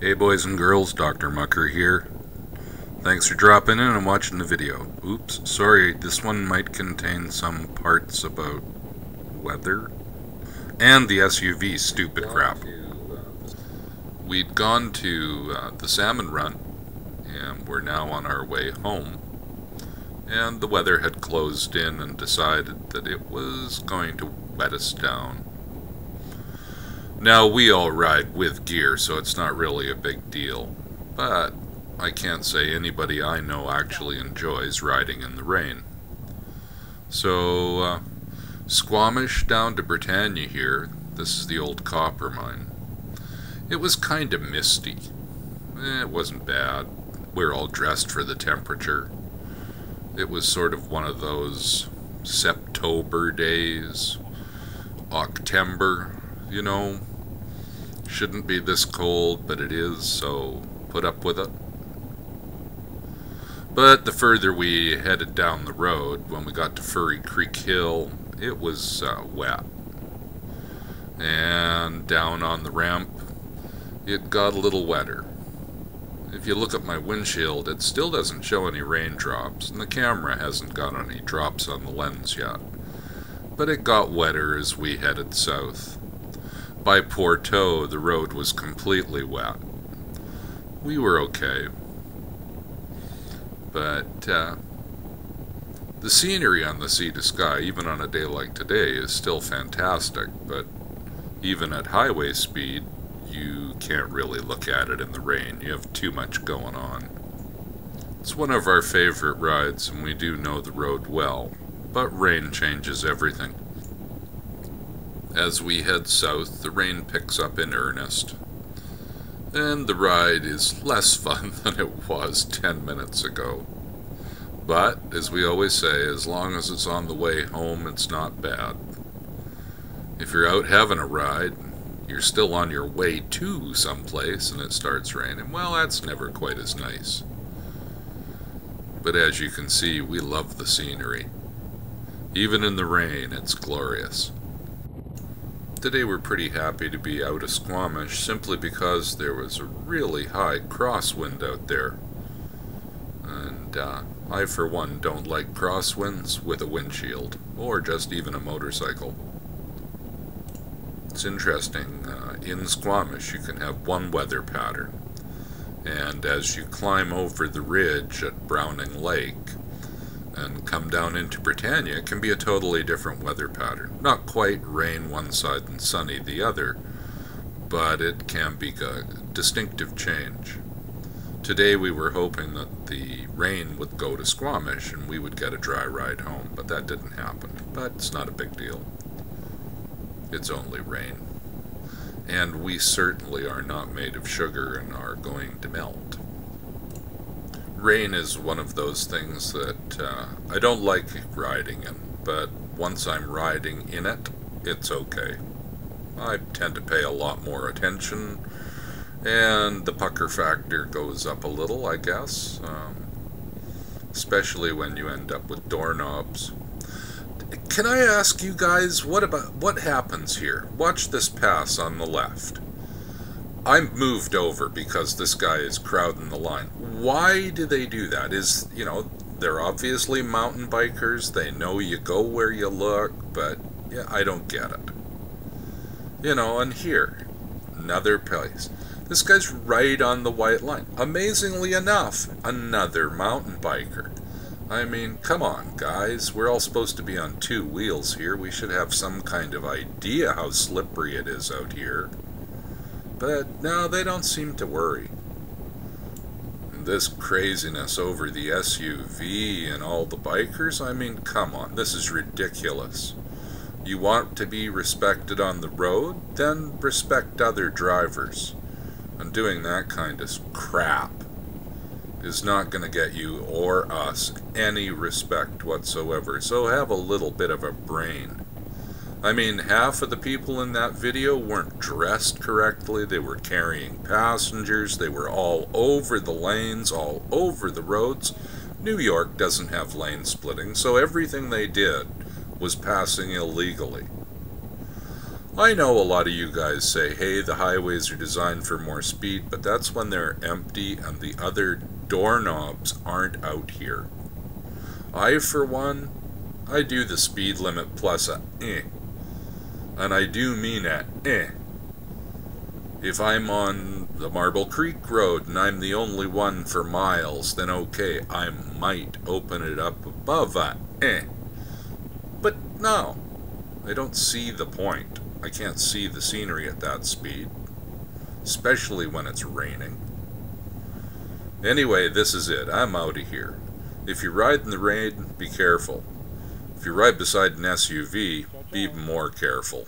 Hey boys and girls, DrMucker here. Thanks for dropping in and watching the video. Oops, sorry, this one might contain some parts about weather and the SUV stupid crap. We'd gone to the Salmon run and we're now on our way home, and the weather had closed in and decided that it was going to wet us down. Now, we all ride with gear, so it's not really a big deal, but I can't say anybody I know actually enjoys riding in the rain. So, Squamish down to Britannia here. This is the old copper mine. It was kind of misty. It wasn't bad. We're all dressed for the temperature. It was sort of one of those September days, October, you know. Shouldn't be this cold, but it is, so put up with it. But the further we headed down the road, when we got to Furry Creek Hill, it was wet. And down on the ramp, it got a little wetter. If you look at my windshield, it still doesn't show any raindrops, and the camera hasn't got any drops on the lens yet. But it got wetter as we headed south. By Porto, the road was completely wet. We were okay. But the scenery on the sea to sky, even on a day like today, is still fantastic. But even at highway speed, you can't really look at it in the rain. You have too much going on. It's one of our favorite rides, and we do know the road well. But rain changes everything. As we head south, the rain picks up in earnest, and the ride is less fun than it was 10 minutes ago. But, as we always say, as long as it's on the way home, it's not bad. If you're out having a ride, you're still on your way to someplace and it starts raining, well, that's never quite as nice. But as you can see, we love the scenery. Even in the rain, it's glorious. Today we're pretty happy to be out of Squamish simply because there was a really high crosswind out there. And I for one don't like crosswinds with a windshield, or just even a motorcycle. It's interesting, in Squamish you can have one weather pattern, and as you climb over the ridge at Browning Lake and come down into Britannia, it can be a totally different weather pattern. Not quite rain one side and sunny the other, but it can be a distinctive change. Today we were hoping that the rain would go to Squamish and we would get a dry ride home, but that didn't happen. But it's not a big deal. It's only rain. And we certainly are not made of sugar and are going to melt. Rain is one of those things that I don't like riding in, but once I'm riding in it, it's okay. I tend to pay a lot more attention, and the pucker factor goes up a little, I guess, especially when you end up with doorknobs. Can I ask you guys, what happens here? Watch this pass on the left. I'm moved over because this guy is crowding the line. Why do they do that? They're obviously mountain bikers. They know you go where you look, but yeah, I don't get it. And here, another place. This guy's right on the white line. Amazingly enough, another mountain biker. I mean, come on, guys. We're all supposed to be on two wheels here. We should have some kind of idea how slippery it is out here. But no, they don't seem to worry. And this craziness over the SUV and all the bikers, I mean, come on, this is ridiculous. You want to be respected on the road? Then respect other drivers. And doing that kind of crap is not going to get you or us any respect whatsoever. So have a little bit of a brain. I mean, half of the people in that video weren't dressed correctly. They were carrying passengers. They were all over the lanes, all over the roads. New York doesn't have lane splitting, so everything they did was passing illegally. I know a lot of you guys say, hey, the highways are designed for more speed, but that's when they're empty and the other doorknobs aren't out here. I, for one, I do the speed limit plus a and I do mean a If I'm on the Marble Creek Road and I'm the only one for miles, then okay, I might open it up above a But no, I don't see the point. I can't see the scenery at that speed, especially when it's raining. Anyway, this is it. I'm out of here. If you ride in the rain, be careful. If you ride beside an SUV, be even more careful.